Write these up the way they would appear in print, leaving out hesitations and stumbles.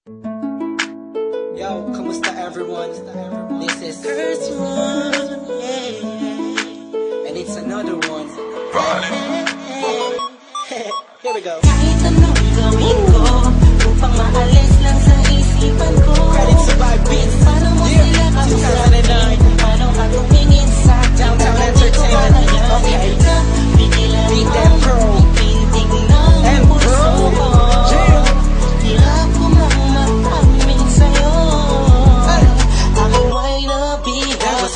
Yo, kamusta everyone? This is first one, and it's another one. Here we go. Kahit anong gawin ko upang maalis lang sa isipan ko. Credits to Vibe Beats. Paano mo sila kamusabi? Kung paano ka tumingin sa Downtown Entertainment. Okay. Bigilan Beat that pro. pintig ng And puso bro. ko. Yeah. Hirap ko mang mag-amin sa'yo. Ako ay nabihag.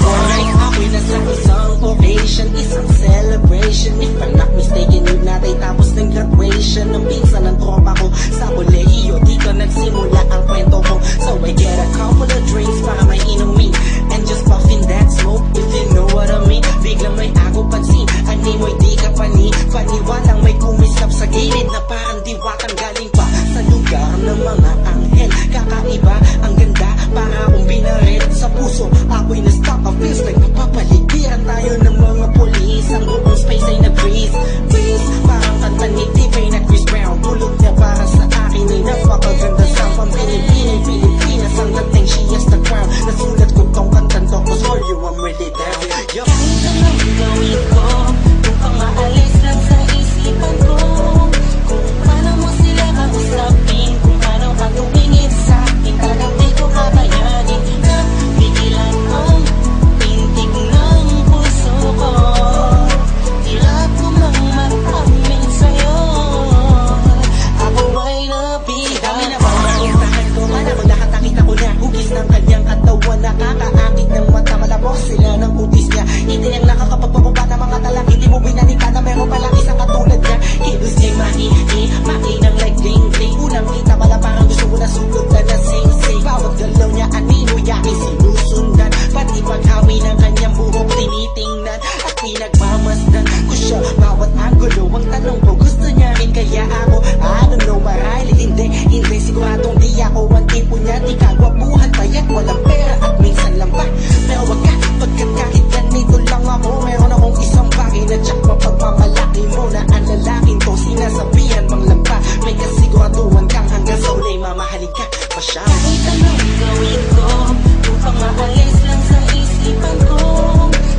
Ako'y nasa isang occasion, isang celebration. If I'm not mistaken, yun natin tapos ng graduation ng pinsan ng tropa ko sa kolehiyo. Dito nagsimula ang kwento ko. So I get a couple of drinks para may inumin and just puffin that smoke, if you know what I mean. Biglang may ako pansin, animoy di ka paniwalang may kumislap sa gilid na parang diwatang galing pa sa lugar ng mga anghel. Kakaiba, ang ganda, para akong binarit sa puso. Ako'y na-stop, I feels like napapaligiran tayo ng mga polis. Ang buong space ay nag-freeze, parang kanta ni T-Pain at Chris Brown. Pulot niya para sa akin ay napakaganda sound. From Pilipinas, ang dating she has the crown. Nasulat ko tong kantan to, cause for you I'm really down. Yo. Kahit anong gawin ko upang maalis lang sa isipan ko. Kung paano mo sila kausapin, kung paano ka tumingin sa akin, talagang di ko kakayanin na bigilan ang pintig ng puso ko. Hirap ko mang mag-amin sa'yo. Ako ay nabihag. Kami na mauutahan ko, mana ko nakakita ko na hugis ng kanyang katawan. Nakakaakit ng mata, malabos sila ng kutis niya. Hindi ang nakakapagpapaba ng mga talang. Hindi mo binanika na meron palang isang katulad niya. Kilos niya mainang like ding-ding. Unang kita pala parang gusto mo na sugutan na sing-sing. Bawat galaw niya anino yakin sinusundan. Pati paghawi ng kanyang buhok tinitingnan at pinagmamasdan ko siya. Bawat angulo ang tanong ko, gusto niya rin kaya ako? I don't know, marahil hindi siguradong di ako ang tipo niya. Di kagwapuhan payat walang pera at minsan lang pa. Pero wag ka, pagkat kahit ganito lang ako, meron akong isang bagay na tsak mapagmamalaki mo na ang lalaking to sinasabihan mang lampa. May kasiguraduhan kang hanggang sa ulay mamahalin ka pa siya. Kahit anong gawin ko upang maalis lang sa isipan ko.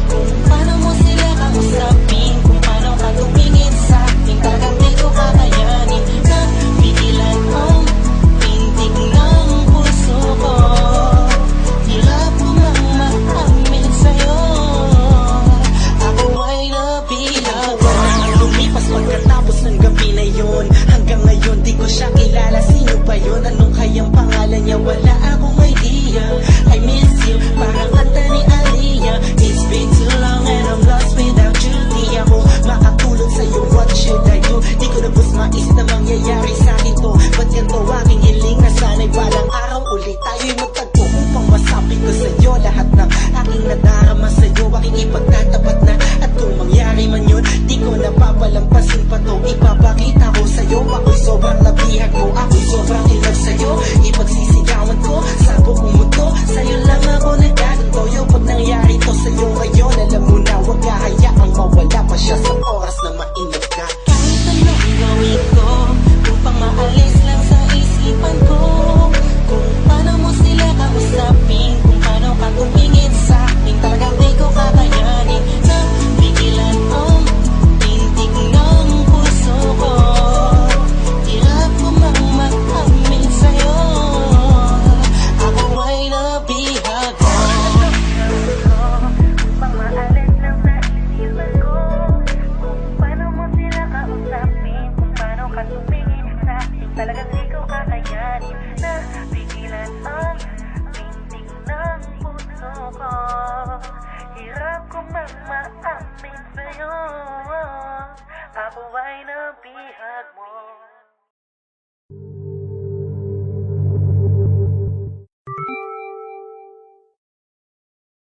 Kung paano mo sila kausapin, kung paano ka tumingin sa akin, talagang di ko kakayanin na bigilan ang pintig ng puso ko. Hirap ko mang mag-amin sa'yo. Ako ay nabihag. Lumipas pagkatapos ng gabi na yun. Hanggang ngayon di ko siya kilala. Sino ba yun? Anong kayang pangalan niya? Wala akong idea. I miss you, parang kanta ni Aliyah. It's been too long and I'm lost without you. Di ako makatulog sa'yo, what should I do? Di ko na bus mais na mangyayari sa'kin to. Ba't ganito aking hiling na sana'y balang araw ulit tayo'y magtagpo upang masabi ko sa'yo lahat ng aking nadarama sa'yo. Aking ipagtatapat na at kung mangyari man yun, di ko napapalampasin pa to. Ipapakita ko sa'yo, ako'y sobrang nabihag mo. Ako'y sobrang in love sa'yo. Ipagsisigawan ko sa buong mundo. Sa'yo lang ako nagkaganto. Yo, pag nangyari to sa'yo ngayon, alam mo na huwag kahayaang mawala pa siya sa oras na mainlove ka. Kahit anong gawin ko upang maalis lang sa isipan ko. Kung paano mo sila kausapin, kung paano ka tumingin sa akin, talagang di ko kakayanin na bigilan ang pintig ng puso ko. Hirap ko mang mag-amin sa'yo. Ako ay nabihag. Upang maalis lang sa isipan ko. Kung paano mo sila kausapin, kung paano ka tumingin sa akin, talagang di ko kakayanin na pigilan ang pintig ng puso ko. Hirap ko mang maamin sa'yo. Ako ay nabihag mo.